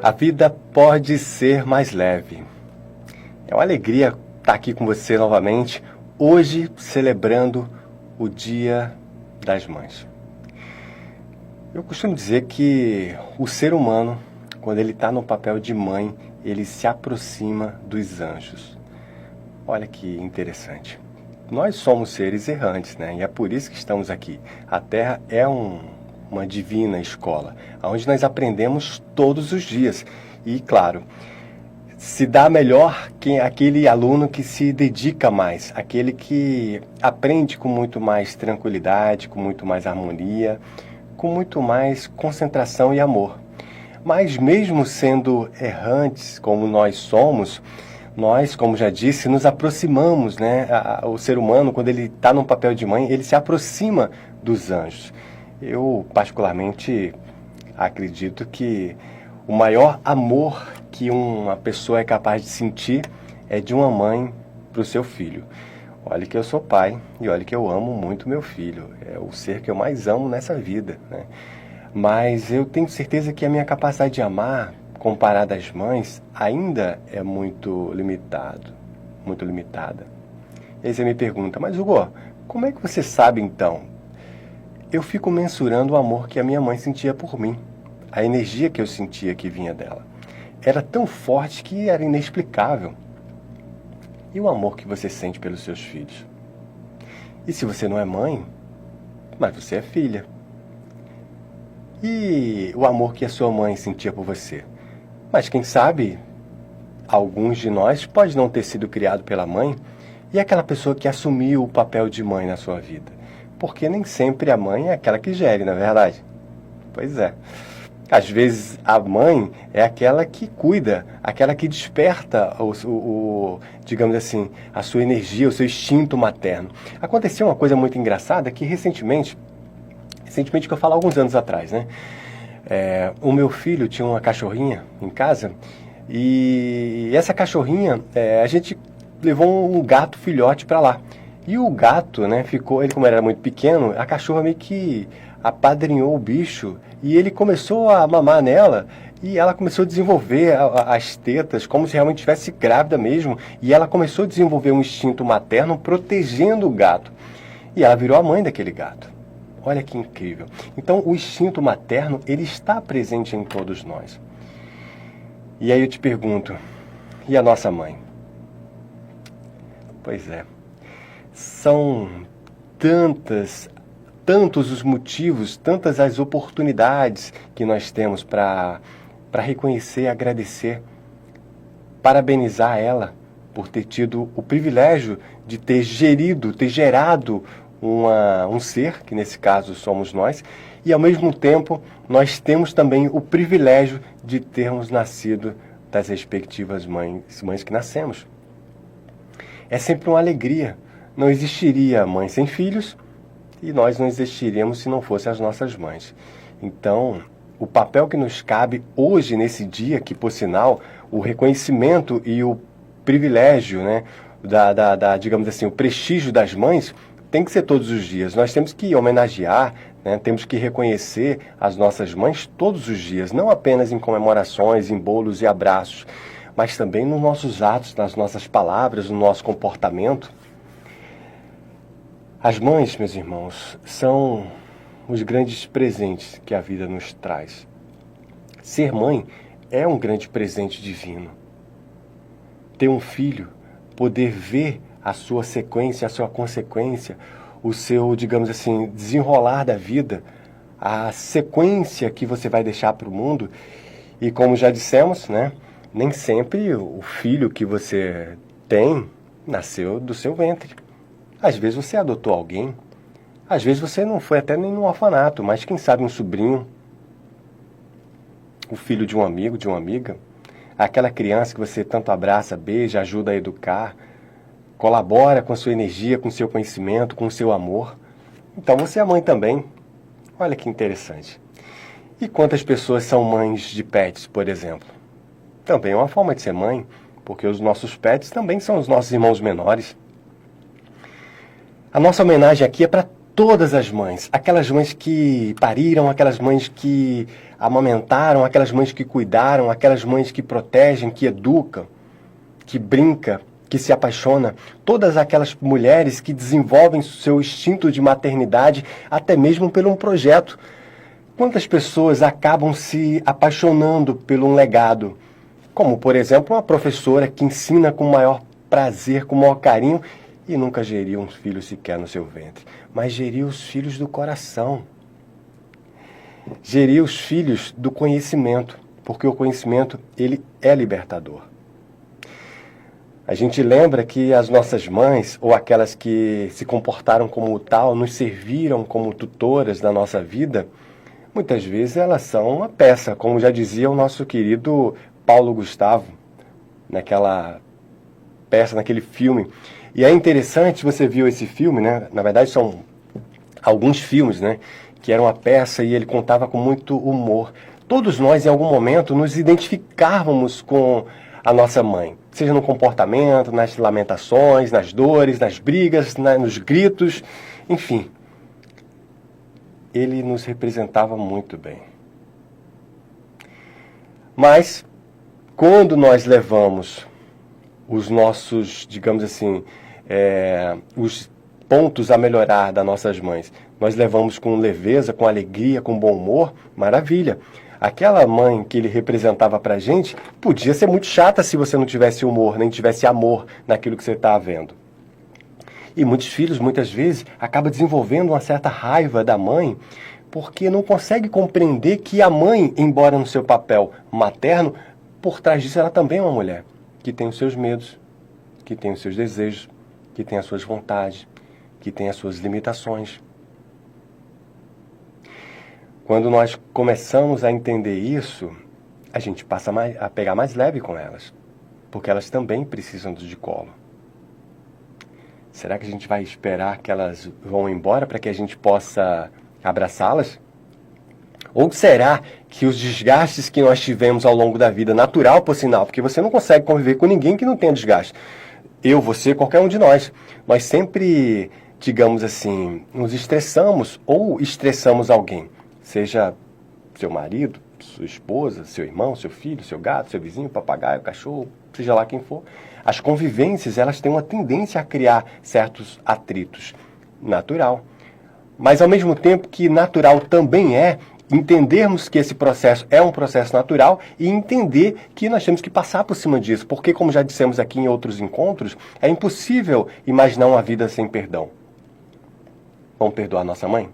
A vida pode ser mais leve. É uma alegria estar aqui com você novamente, hoje celebrando o Dia das Mães. Eu costumo dizer que o ser humano, quando ele está no papel de mãe, ele se aproxima dos anjos. Olha que interessante. Nós somos seres errantes, né? E é por isso que estamos aqui. A Terra é uma divina escola, onde nós aprendemos todos os dias. E, claro, se dá melhor aquele aluno que se dedica mais, aquele que aprende com muito mais tranquilidade, com muito mais harmonia, com muito mais concentração e amor. Mas mesmo sendo errantes como nós somos, nós, como já disse, nos aproximamos, né? O ser humano, quando ele está num papel de mãe, ele se aproxima dos anjos. Eu, particularmente, acredito que o maior amor que uma pessoa é capaz de sentir é de uma mãe para o seu filho. Olha que eu sou pai e olha que eu amo muito meu filho. É o ser que eu mais amo nessa vida, né? Mas eu tenho certeza que a minha capacidade de amar, comparada às mães, ainda é muito limitada. E aí você me pergunta, mas Hugo, como é que você sabe então? Eu fico mensurando o amor que a minha mãe sentia por mim. A energia que eu sentia que vinha dela. Era tão forte que era inexplicável. E o amor que você sente pelos seus filhos? E se você não é mãe, mas você é filha? E o amor que a sua mãe sentia por você? Mas quem sabe, alguns de nós pode não ter sido criado pela mãe e aquela pessoa que assumiu o papel de mãe na sua vida. Porque nem sempre a mãe é aquela que gere, não é verdade? Pois é. Às vezes a mãe é aquela que cuida, aquela que desperta digamos assim, a sua energia, o seu instinto materno. Aconteceu uma coisa muito engraçada que recentemente que eu falo alguns anos atrás, né? O meu filho tinha uma cachorrinha em casa e essa cachorrinha, a gente levou um gato filhote para lá. E o gato, né, ele como era muito pequeno, a cachorra meio que apadrinhou o bicho e ele começou a mamar nela e ela começou a desenvolver as tetas como se realmente estivesse grávida mesmo e ela começou a desenvolver um instinto materno protegendo o gato e ela virou a mãe daquele gato. Olha que incrível. Então o instinto materno, ele está presente em todos nós. E aí eu te pergunto, e a nossa mãe? Pois é. São tantos os motivos, tantas as oportunidades que nós temos para reconhecer, agradecer, parabenizar ela por ter tido o privilégio de ter gerado um ser, que nesse caso somos nós, e ao mesmo tempo nós temos também o privilégio de termos nascido das respectivas mães que nascemos. É sempre uma alegria. Não existiria mãe sem filhos e nós não existiríamos se não fossem as nossas mães. Então, o papel que nos cabe hoje, nesse dia, que por sinal, o reconhecimento e o privilégio, né, digamos assim, o prestígio das mães, tem que ser todos os dias. Nós temos que homenagear, né, temos que reconhecer as nossas mães todos os dias, não apenas em comemorações, em bolos e abraços, mas também nos nossos atos, nas nossas palavras, no nosso comportamento. As mães, meus irmãos, são os grandes presentes que a vida nos traz. Ser mãe é um grande presente divino. Ter um filho, poder ver a sua sequência, a sua consequência, o seu, digamos assim, desenrolar da vida, a sequência que você vai deixar para o mundo. E como já dissemos, né, nem sempre o filho que você tem nasceu do seu ventre. Às vezes você adotou alguém, às vezes você não foi até nem num orfanato, mas quem sabe um sobrinho, o filho de um amigo, de uma amiga, aquela criança que você tanto abraça, beija, ajuda a educar, colabora com a sua energia, com o seu conhecimento, com o seu amor. Então você é mãe também. Olha que interessante. E quantas pessoas são mães de pets, por exemplo? Também é uma forma de ser mãe, porque os nossos pets também são os nossos irmãos menores. A nossa homenagem aqui é para todas as mães, aquelas mães que pariram, aquelas mães que amamentaram, aquelas mães que cuidaram, aquelas mães que protegem, que educam, que brinca, que se apaixona, todas aquelas mulheres que desenvolvem seu instinto de maternidade até mesmo por um projeto. Quantas pessoas acabam se apaixonando por um legado? Como, por exemplo, uma professora que ensina com o maior prazer, com o maior carinho, e nunca geriu um filho sequer no seu ventre, mas geriu os filhos do coração. Geriu os filhos do conhecimento, porque o conhecimento, ele é libertador. A gente lembra que as nossas mães, ou aquelas que se comportaram como tal, nos serviram como tutoras da nossa vida, muitas vezes elas são uma peça, como já dizia o nosso querido Paulo Gustavo, naquela peça, naquele filme. E é interessante, você viu esse filme, né? Na verdade são alguns filmes, né? Que era uma peça e ele contava com muito humor. Todos nós, em algum momento, nos identificávamos com a nossa mãe. Seja no comportamento, nas lamentações, nas dores, nas brigas, nos gritos, enfim. Ele nos representava muito bem. Mas, quando nós levamos os nossos, digamos assim, os pontos a melhorar das nossas mães, nós levamos com leveza, com alegria, com bom humor, maravilha. Aquela mãe que ele representava pra gente podia ser muito chata se você não tivesse humor, nem tivesse amor naquilo que você está vendo. E muitos filhos, muitas vezes, acabam desenvolvendo uma certa raiva da mãe porque não consegue compreender que a mãe, embora no seu papel materno, por trás disso ela também é uma mulher que tem os seus medos, que tem os seus desejos, que tem as suas vontades, que tem as suas limitações. Quando nós começamos a entender isso, a gente passa a pegar mais leve com elas, porque elas também precisam de colo. Será que a gente vai esperar que elas vão embora para que a gente possa abraçá-las? Ou será que os desgastes que nós tivemos ao longo da vida, natural por sinal, porque você não consegue conviver com ninguém que não tenha desgaste. Eu, você, qualquer um de nós sempre, digamos assim, nos estressamos ou estressamos alguém. Seja seu marido, sua esposa, seu irmão, seu filho, seu gato, seu vizinho, papagaio, cachorro, seja lá quem for. As convivências, elas têm uma tendência a criar certos atritos. Natural. Mas, ao mesmo tempo que natural também é entendermos que esse processo é um processo natural e entender que nós temos que passar por cima disso. Porque, como já dissemos aqui em outros encontros, é impossível imaginar uma vida sem perdão. Vamos perdoar nossa mãe?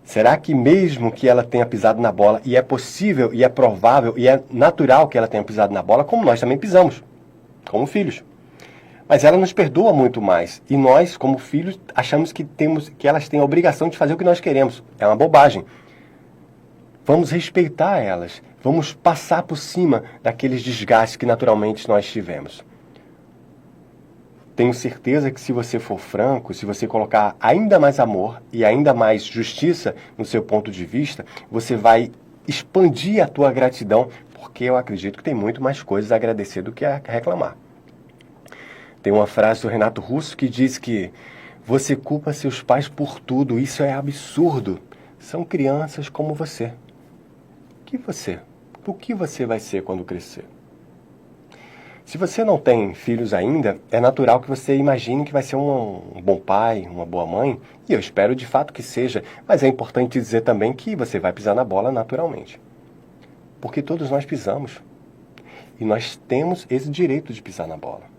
Será que mesmo que ela tenha pisado na bola, e é possível, e é provável, e é natural que ela tenha pisado na bola, como nós também pisamos, como filhos. Mas ela nos perdoa muito mais. E nós, como filhos, achamos que elas têm a obrigação de fazer o que nós queremos. É uma bobagem. Vamos respeitar elas. Vamos passar por cima daqueles desgastes que naturalmente nós tivemos. Tenho certeza que se você for franco, se você colocar ainda mais amor e ainda mais justiça no seu ponto de vista, você vai expandir a tua gratidão, porque eu acredito que tem muito mais coisas a agradecer do que a reclamar. Tem uma frase do Renato Russo que diz que você culpa seus pais por tudo, isso é absurdo. São crianças como você. O que você vai ser quando crescer? Se você não tem filhos ainda, é natural que você imagine que vai ser um bom pai, uma boa mãe, e eu espero de fato que seja, mas é importante dizer também que você vai pisar na bola naturalmente. Porque todos nós pisamos. E nós temos esse direito de pisar na bola.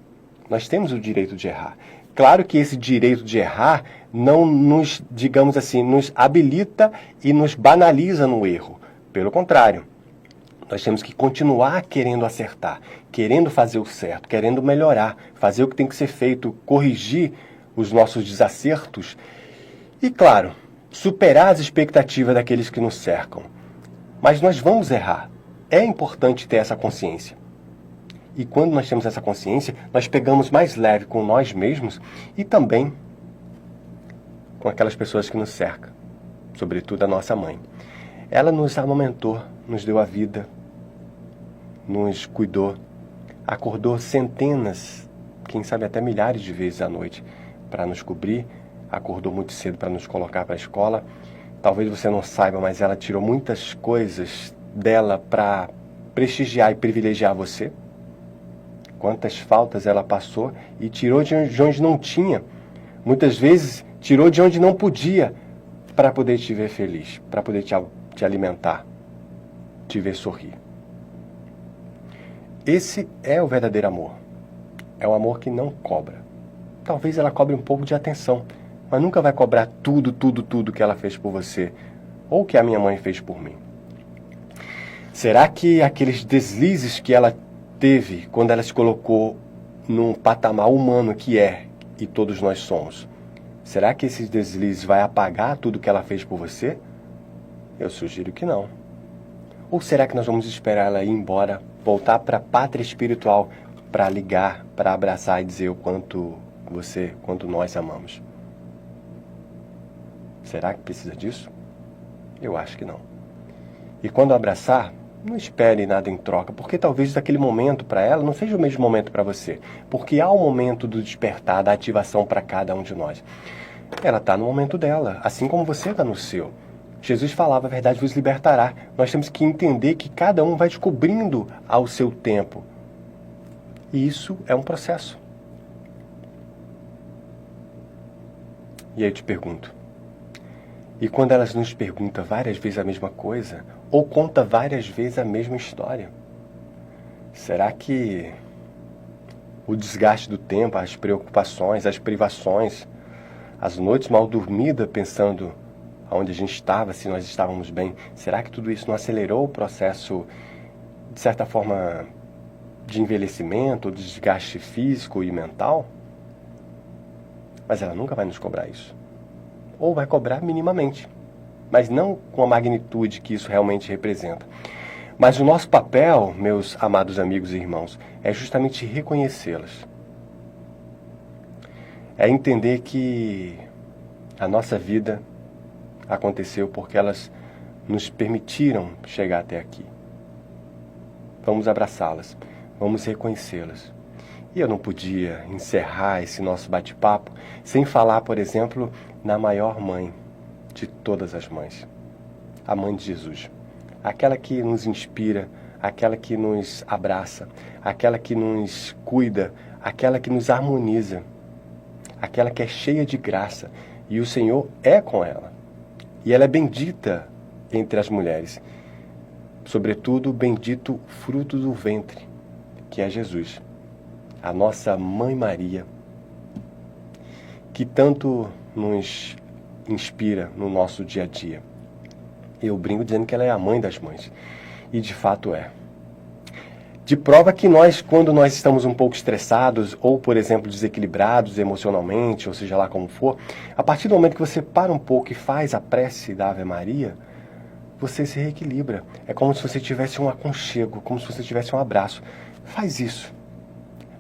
Nós temos o direito de errar. Claro que esse direito de errar não nos, digamos assim, nos habilita e nos banaliza no erro. Pelo contrário. Nós temos que continuar querendo acertar, querendo fazer o certo, querendo melhorar, fazer o que tem que ser feito, corrigir os nossos desacertos e, claro, superar as expectativas daqueles que nos cercam. Mas nós vamos errar. É importante ter essa consciência. E quando nós temos essa consciência, nós pegamos mais leve com nós mesmos e também com aquelas pessoas que nos cercam, sobretudo a nossa mãe. Ela nos amamentou, nos deu a vida, nos cuidou, acordou centenas, quem sabe até milhares de vezes à noite, para nos cobrir, acordou muito cedo para nos colocar para a escola. Talvez você não saiba, mas ela tirou muitas coisas dela para prestigiar e privilegiar você. Quantas faltas ela passou e tirou de onde não tinha. Muitas vezes tirou de onde não podia para poder te ver feliz, para poder te alimentar, te ver sorrir. Esse é o verdadeiro amor. É o amor que não cobra. Talvez ela cobre um pouco de atenção, mas nunca vai cobrar tudo que ela fez por você, ou que a minha mãe fez por mim. Será que aqueles deslizes que ela teve quando ela se colocou num patamar humano que é, e todos nós somos, será que esses deslizes vai apagar tudo que ela fez por você? Eu sugiro que não. Ou será que nós vamos esperar ela ir embora, voltar para a pátria espiritual, para ligar, para abraçar e dizer o quanto nós amamos? Será que precisa disso? Eu acho que não. E quando abraçar, não espere nada em troca, porque talvez daquele momento para ela não seja o mesmo momento para você. Porque há o momento do despertar, da ativação para cada um de nós. Ela está no momento dela, assim como você está no seu. Jesus falava, a verdade vos libertará. Nós temos que entender que cada um vai descobrindo ao seu tempo. E isso é um processo. E aí eu te pergunto, e quando elas nos perguntam várias vezes a mesma coisa, ou conta várias vezes a mesma história, será que o desgaste do tempo, as preocupações, as privações, as noites mal dormidas pensando onde a gente estava, se nós estávamos bem, será que tudo isso não acelerou o processo, de certa forma, de envelhecimento, de desgaste físico e mental? Mas ela nunca vai nos cobrar isso. Ou vai cobrar minimamente, mas não com a magnitude que isso realmente representa. Mas o nosso papel, meus amados amigos e irmãos, é justamente reconhecê-las. É entender que a nossa vida aconteceu porque elas nos permitiram chegar até aqui. Vamos abraçá-las, vamos reconhecê-las. E eu não podia encerrar esse nosso bate-papo sem falar, por exemplo, na maior mãe de todas as mães, a mãe de Jesus. Aquela que nos inspira, aquela que nos abraça, aquela que nos cuida, aquela que nos harmoniza, aquela que é cheia de graça. E o Senhor é com ela. E ela é bendita entre as mulheres. Sobretudo, bendito o fruto do ventre, que é Jesus. A nossa Mãe Maria, que tanto nos inspira no nosso dia a dia. Eu brinco dizendo que ela é a mãe das mães. E de fato é. De prova que nós, quando nós estamos um pouco estressados, ou, por exemplo, desequilibrados emocionalmente, ou seja lá como for, a partir do momento que você para um pouco e faz a prece da Ave Maria, você se reequilibra. É como se você tivesse um aconchego, como se você tivesse um abraço. Faz isso.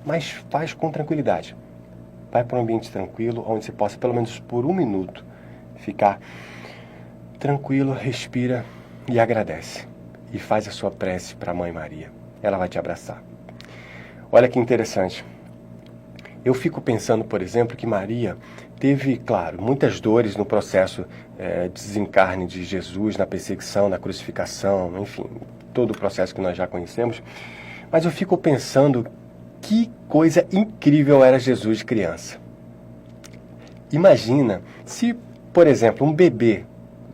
Mas faz com tranquilidade. Vai para um ambiente tranquilo, onde você possa, pelo menos por um minuto, ficar tranquilo, respira e agradece. E faz a sua prece para a Mãe Maria. Ela vai te abraçar. Olha que interessante. Eu fico pensando, por exemplo, que Maria teve, claro, muitas dores no processo de desencarne de Jesus, na perseguição, na crucificação, enfim, todo o processo que nós já conhecemos. Mas eu fico pensando que coisa incrível era Jesus de criança. Imagina se, por exemplo, um bebê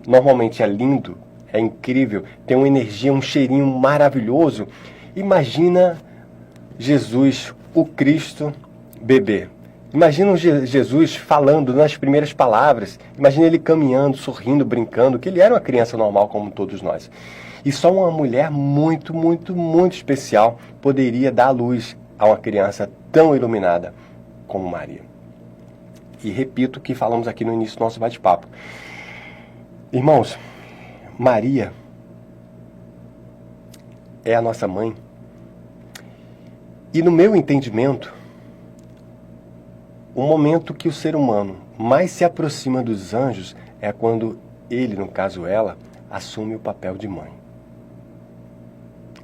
normalmente é lindo, é incrível, tem uma energia, um cheirinho maravilhoso. Imagina Jesus, o Cristo, bebê. Imagina Jesus falando nas primeiras palavras. Imagina ele caminhando, sorrindo, brincando, que ele era uma criança normal como todos nós. E só uma mulher muito, muito, muito especial poderia dar luz a uma criança tão iluminada como Maria. E repito o que falamos aqui no início do nosso bate-papo. Irmãos, Maria é a nossa mãe. E no meu entendimento, o momento que o ser humano mais se aproxima dos anjos é quando ele, no caso ela, assume o papel de mãe.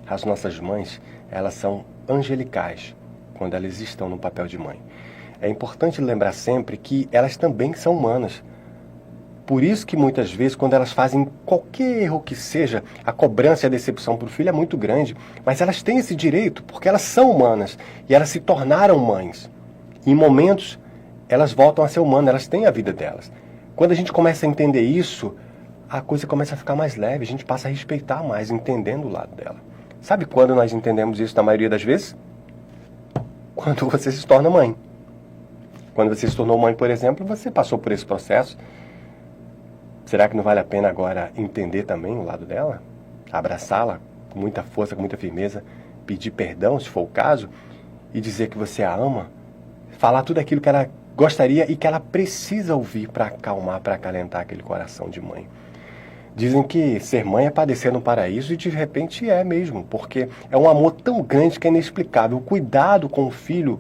As nossas mães, elas são angelicais quando elas estão no papel de mãe. é importante lembrar sempre que elas também são humanas. Por isso que muitas vezes, quando elas fazem qualquer erro que seja, a cobrança e a decepção para o filho é muito grande. Mas elas têm esse direito, porque elas são humanas e elas se tornaram mães. E em momentos, elas voltam a ser humanas, elas têm a vida delas. Quando a gente começa a entender isso, a coisa começa a ficar mais leve, a gente passa a respeitar mais, entendendo o lado dela. Sabe quando nós entendemos isso na maioria das vezes? Quando você se torna mãe. Quando você se tornou mãe, por exemplo, você passou por esse processo. Será que não vale a pena agora entender também o lado dela? Abraçá-la com muita força, com muita firmeza, pedir perdão, se for o caso, e dizer que você a ama? Falar tudo aquilo que ela gostaria e que ela precisa ouvir para acalmar, para acalentar aquele coração de mãe. Dizem que ser mãe é padecer no paraíso e de repente é mesmo, porque é um amor tão grande que é inexplicável. O cuidado com o filho,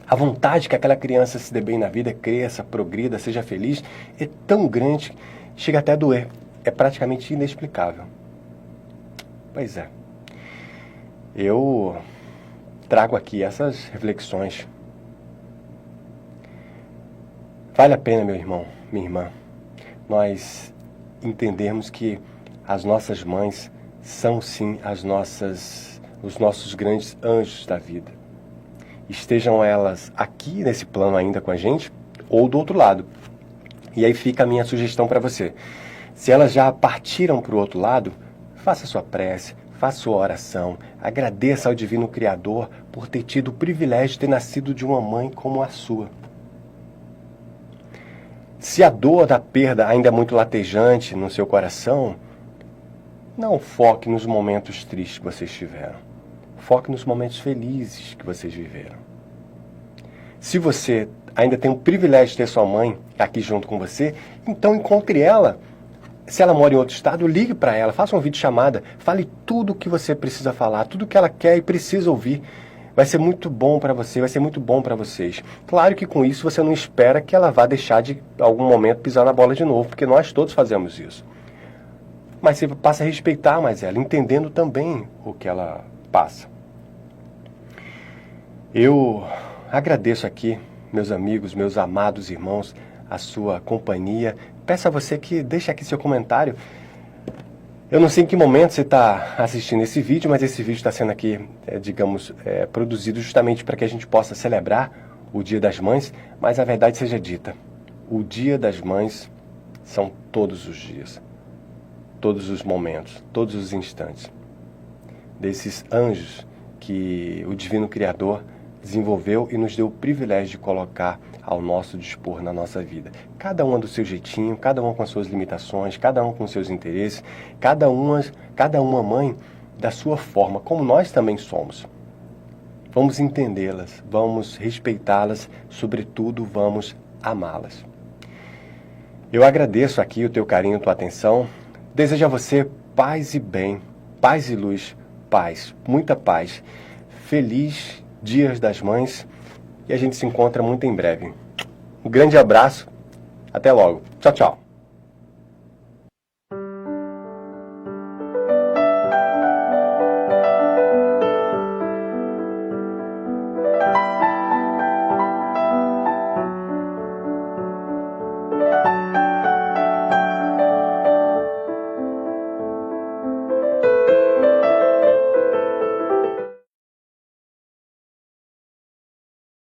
a vontade que aquela criança se dê bem na vida, cresça, progrida, seja feliz, é tão grande, chega até a doer. É praticamente inexplicável. Pois é. Eu trago aqui essas reflexões. Vale a pena, meu irmão, minha irmã, nós entendermos que as nossas mães são sim os nossos grandes anjos da vida. Estejam elas aqui nesse plano ainda com a gente ou do outro lado. E aí fica a minha sugestão para você. Se elas já partiram para o outro lado, faça sua prece, faça sua oração, agradeça ao Divino Criador por ter tido o privilégio de ter nascido de uma mãe como a sua. Se a dor da perda ainda é muito latejante no seu coração, não foque nos momentos tristes que vocês tiveram. Foque nos momentos felizes que vocês viveram. Se você ainda tem o privilégio de ter sua mãe aqui junto com você, então encontre ela. Se ela mora em outro estado, ligue para ela, faça uma videochamada, fale tudo o que você precisa falar, tudo o que ela quer e precisa ouvir. Vai ser muito bom para você, vai ser muito bom para vocês. Claro que com isso você não espera que ela vá deixar de, em algum momento, pisar na bola de novo, porque nós todos fazemos isso. Mas você passa a respeitar mais ela, entendendo também o que ela passa. Eu agradeço aqui, meus amigos, meus amados irmãos, a sua companhia. Peço a você que deixe aqui seu comentário. Eu não sei em que momento você está assistindo esse vídeo, mas esse vídeo está sendo aqui, produzido justamente para que a gente possa celebrar o Dia das Mães, mas a verdade seja dita, o Dia das Mães são todos os dias, todos os momentos, todos os instantes, desses anjos que o Divino Criador desenvolveu e nos deu o privilégio de colocar ao nosso dispor na nossa vida. Cada uma do seu jeitinho, cada uma com as suas limitações, cada um com os seus interesses, cada uma mãe da sua forma, como nós também somos. Vamos entendê-las, vamos respeitá-las, sobretudo vamos amá-las. Eu agradeço aqui o teu carinho, tua atenção. Desejo a você paz e bem, paz e luz, paz, muita paz. Feliz Dias das Mães e a gente se encontra muito em breve. Um grande abraço, até logo. Tchau, tchau.